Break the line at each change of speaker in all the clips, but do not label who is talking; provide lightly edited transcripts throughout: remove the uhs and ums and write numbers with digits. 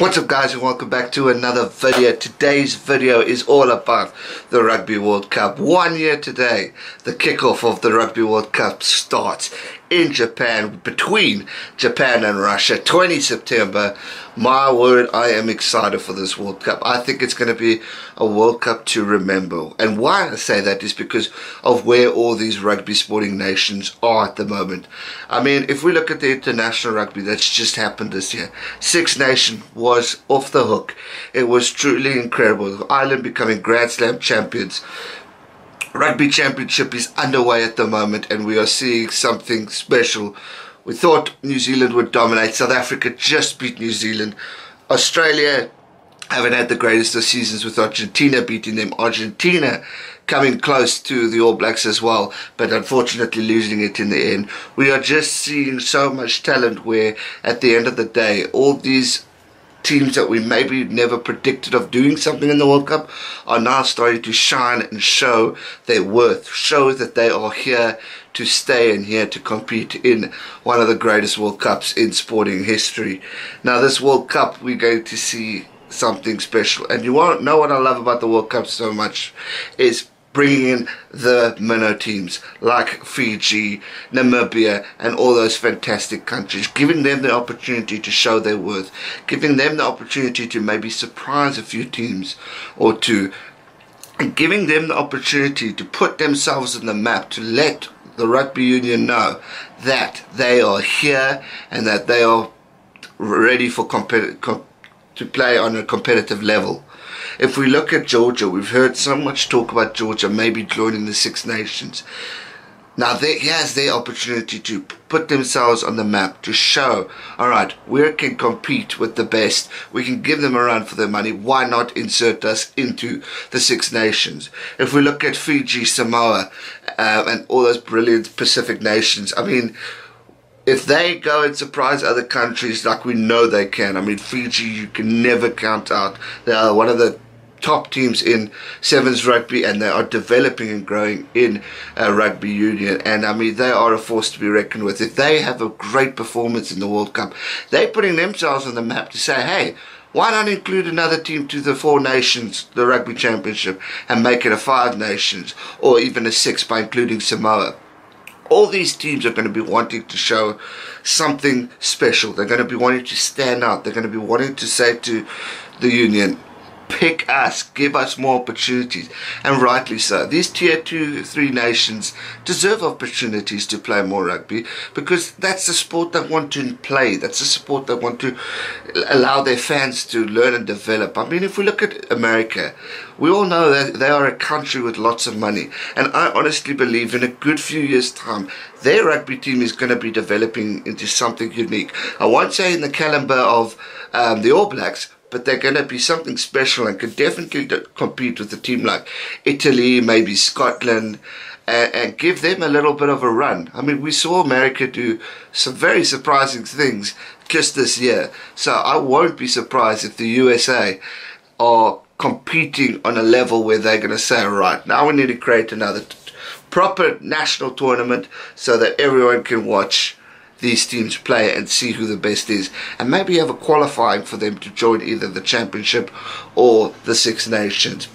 What's up guys, and welcome back to another video. Today's video is all about the Rugby World Cup. 1 year today, the kickoff of the Rugby World Cup starts in Japan, between Japan and Russia, 20 September. My word, I am excited for this World Cup. I think it's going to be a World Cup to remember. And why I say that is because of where all these rugby sporting nations are at the moment. I mean, if we look at the international rugby that's just happened this year, Six Nations was off the hook. It was truly incredible. Ireland becoming Grand Slam champions. Rugby Championship is underway at the moment, and we are seeing something special. We thought New Zealand would dominate. South Africa just beat New Zealand. Australia haven't had the greatest of seasons, with Argentina beating them. Argentina coming close to the All Blacks as well, but unfortunately losing it in the end. We are just seeing so much talent where at the end of the day, all these teams that we maybe never predicted of doing something in the World Cup are now starting to shine and show their worth, show that they are here to stay and here to compete in one of the greatest World Cups in sporting history. Now this World Cup, we're going to see something special, and you won't know what I love about the World Cup so much is bringing in the minnow teams like Fiji, Namibia, and all those fantastic countries, giving them the opportunity to show their worth, giving them the opportunity to maybe surprise a few teams or two, and giving them the opportunity to put themselves on the map, to let the Rugby Union know that they are here and that they are ready for to play on a competitive level. If we look at Georgia, we've heard so much talk about Georgia maybe joining the Six Nations. Now here's their opportunity to put themselves on the map, to show, alright, we can compete with the best, we can give them a run for their money, why not insert us into the Six Nations? If we look at Fiji, Samoa, and all those brilliant Pacific nations, I mean, if they go and surprise other countries like we know they can, I mean, Fiji you can never count out. They are one of the top teams in sevens rugby, and they are developing and growing in rugby union, and I mean they are a force to be reckoned with. If they have a great performance in the World Cup, they're putting themselves on the map to say, hey, why not include another team to the Four Nations, the Rugby Championship, and make it a Five Nations or even a six by including Samoa? All these teams are going to be wanting to show something special. They're going to be wanting to stand out. They're going to be wanting to say to the union, pick us, give us more opportunities, and rightly so. These tier 2, 3 nations deserve opportunities to play more rugby, because that's the sport they want to play. That's the sport they want to allow their fans to learn and develop. I mean, if we look at America, we all know that they are a country with lots of money, and I honestly believe in a good few years' time their rugby team is going to be developing into something unique. I won't say in the caliber of the All Blacks, but they're going to be something special and could definitely compete with a team like Italy, maybe Scotland, and give them a little bit of a run. I mean, we saw America do some very surprising things just this year, so I won't be surprised if the USA are competing on a level where they're going to say, right, now we need to create another proper national tournament so that everyone can watch these teams play and see who the best is, and maybe have a qualifying for them to join either the championship or the Six Nations.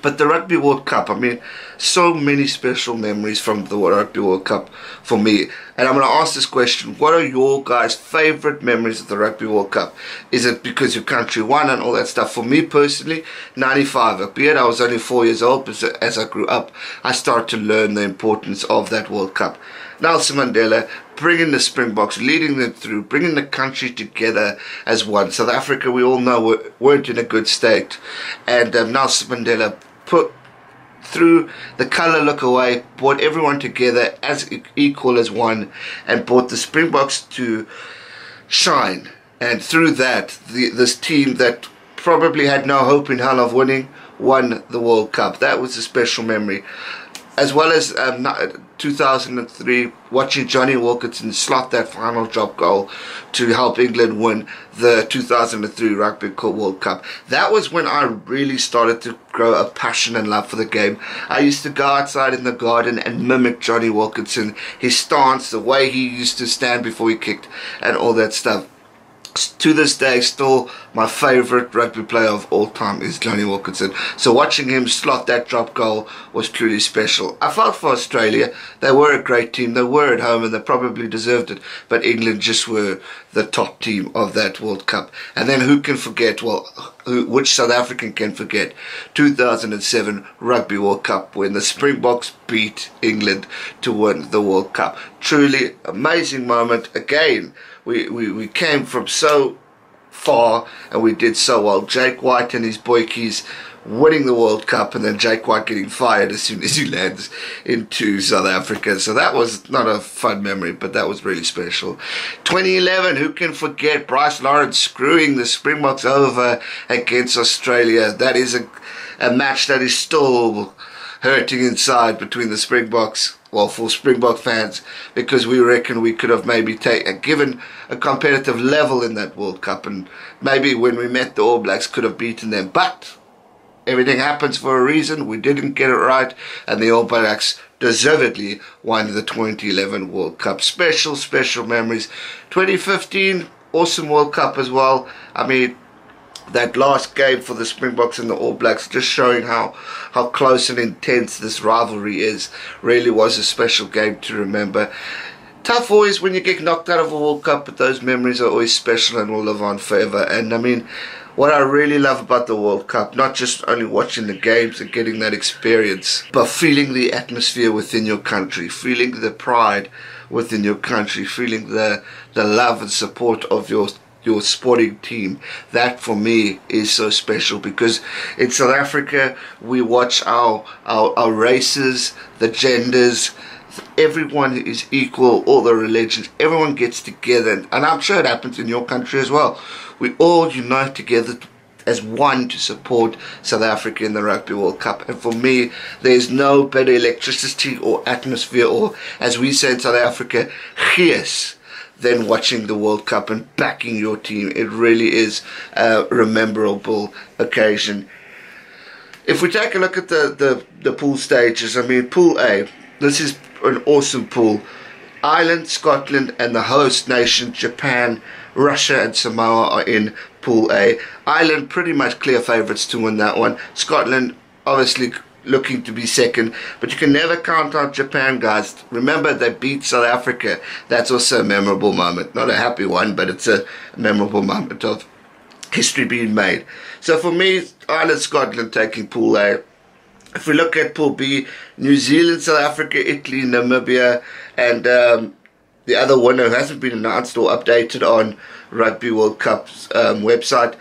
But the Rugby World Cup, I mean, so many special memories from the Rugby World Cup for me. And I'm going to ask this question: what are your guys' favourite memories of the Rugby World Cup? Is it because your country won and all that stuff? For me personally, 95. Albeit I was only 4 years old, but as I grew up, I started to learn the importance of that World Cup. Nelson Mandela bringing the Springboks, leading them through, bringing the country together as one. South Africa, we all know, weren't in a good state, and Nelson Mandela put through the colour look away, brought everyone together as equal as one, and brought the Springboks to shine. And through that, this team that probably had no hope in hell of winning won the World Cup. That was a special memory. As well as 2003, watching Johnny Wilkinson slot that final drop goal to help England win the 2003 Rugby World Cup. That was when I really started to grow a passion and love for the game. I used to go outside in the garden and mimic Johnny Wilkinson, his stance, the way he used to stand before he kicked, and all that stuff. To this day, still my favourite rugby player of all time is Johnny Wilkinson. So watching him slot that drop goal was truly special. I felt for Australia. They were a great team. They were at home and they probably deserved it. But England just were the top team of that World Cup. And then who can forget, well, which South African can forget, 2007 Rugby World Cup when the Springboks beat England to win the World Cup. Truly amazing moment. Again, we came from so far and we did so well. Jake White and his boykies winning the World Cup, and then Jake White getting fired as soon as he lands into South Africa. So that was not a fun memory, but that was really special. 2011, who can forget Bryce Lawrence screwing the Springboks over against Australia? That is a match that is still hurting inside between the Springboks, well, for Springbok fans, because we reckon we could have maybe given a competitive level in that World Cup, and maybe when we met the All Blacks could have beaten them. But everything happens for a reason. We didn't get it right, and the All Blacks deservedly won the 2011 World Cup. Special memories. 2015, awesome World Cup as well. I mean, that last game for the Springboks and the All Blacks, just showing how close and intense this rivalry is, really was a special game to remember. Tough always when you get knocked out of a World Cup, but those memories are always special and will live on forever. And I mean, what I really love about the World Cup, not just only watching the games and getting that experience, but feeling the atmosphere within your country, feeling the pride within your country, feeling the love and support of your sporting team. That for me is so special, because in South Africa we watch our races, the genders, everyone is equal, all the religions, everyone gets together, and I'm sure it happens in your country as well. We all unite together as one to support South Africa in the Rugby World Cup. And for me, there's no better electricity or atmosphere, or as we say in South Africa, gees, than watching the World Cup and backing your team. It really is a memorable occasion. If we take a look at the pool stages, I mean, Pool A, this is an awesome pool. Ireland, Scotland and the host nation Japan, Russia and Samoa are in Pool A. Ireland pretty much clear favourites to win that one. Scotland obviously looking to be second, but you can never count out Japan, guys. Remember, they beat South Africa. That's also a memorable moment. Not a happy one, but it's a memorable moment of history being made. So for me, Ireland, Scotland taking Pool A. If we look at Pool B, New Zealand, South Africa, Italy, Namibia, and the other winner hasn't been announced or updated on Rugby World Cup's website.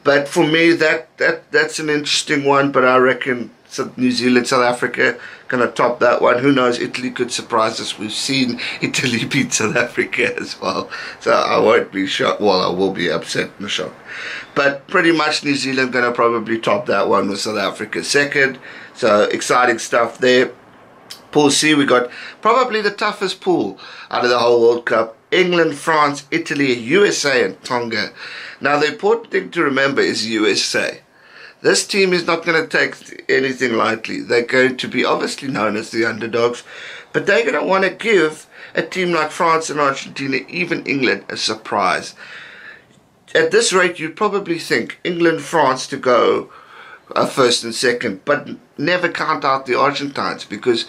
But for me, that's an interesting one, but I reckon New Zealand, South Africa gonna top that one. Who knows, Italy could surprise us. We've seen Italy beat South Africa as well, so I won't be shocked. Well, I will be upset and shocked, but pretty much New Zealand gonna probably top that one with South Africa second. So exciting stuff there. Pool C, we got probably the toughest pool out of the whole World Cup. England, France, Italy, USA and Tonga. Now the important thing to remember is USA. This team is not going to take anything lightly. They're going to be obviously known as the underdogs, but they're going to want to give a team like France and Argentina, even England, a surprise. At this rate, you'd probably think England, France to go first and second, but never count out the Argentines, because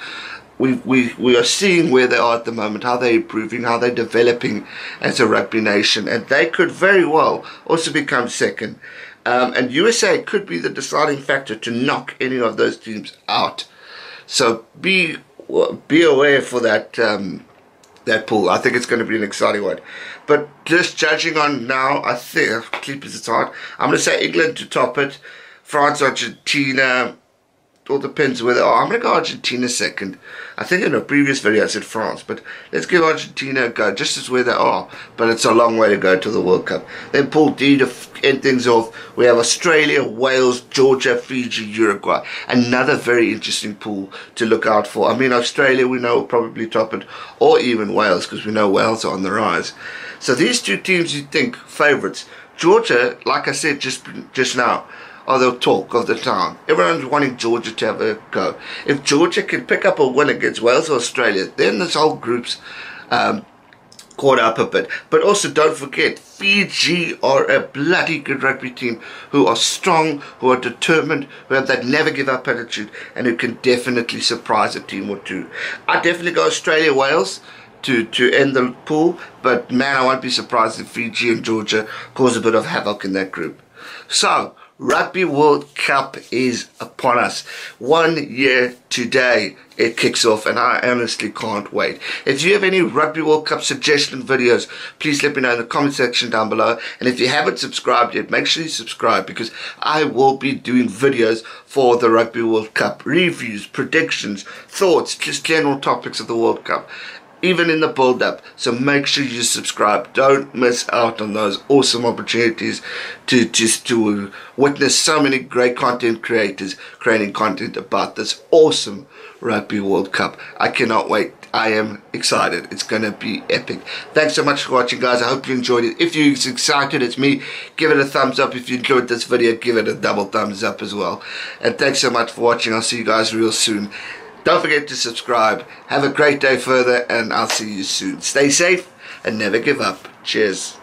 we are seeing where they are at the moment, how they're improving, how they're developing as a rugby nation, and they could very well also become second. And USA could be the deciding factor to knock any of those teams out. So be aware for that pool. I think it's going to be an exciting one. But just judging on now, I think, Clippers it's hard. I'm going to say England to top it. France, Argentina. It all depends where they are. I'm going to go Argentina second. I think in a previous video I said France, but let's give Argentina a go, just as where they are. But it's a long way to go to the World Cup. Then Pool D, to end things off, we have Australia, Wales, Georgia, Fiji, Uruguay. Another very interesting pool to look out for. I mean, Australia we know will probably top it, or even Wales, because we know Wales are on the rise. So these two teams you'd think favourites. Georgia, like I said just now, are the talk of the town. Everyone's wanting Georgia to have a go. If Georgia can pick up a win against Wales or Australia, then this whole group's caught up a bit. But also don't forget, Fiji are a bloody good rugby team who are strong, who are determined, who have that never give up attitude, and who can definitely surprise a team or two. I definitely go Australia, Wales to end the pool, but man, I won't be surprised if Fiji and Georgia cause a bit of havoc in that group. So, Rugby World Cup is upon us. 1 year today it kicks off, and I honestly can't wait. If you have any Rugby World Cup suggestion videos, please let me know in the comment section down below. And if you haven't subscribed yet, make sure you subscribe, because I will be doing videos for the Rugby World Cup, reviews, predictions, thoughts, just general topics of the World Cup, even in the build-up. So make sure you subscribe. Don't miss out on those awesome opportunities to witness so many great content creators creating content about this awesome Rugby World Cup. I cannot wait. I am excited. It's going to be epic. Thanks so much for watching, guys. I hope you enjoyed it. If you're as excited as me, give it a thumbs up. If you enjoyed this video, give it a double thumbs up as well. And thanks so much for watching. I'll see you guys real soon. Don't forget to subscribe. Have a great day further, and I'll see you soon. Stay safe and never give up. Cheers.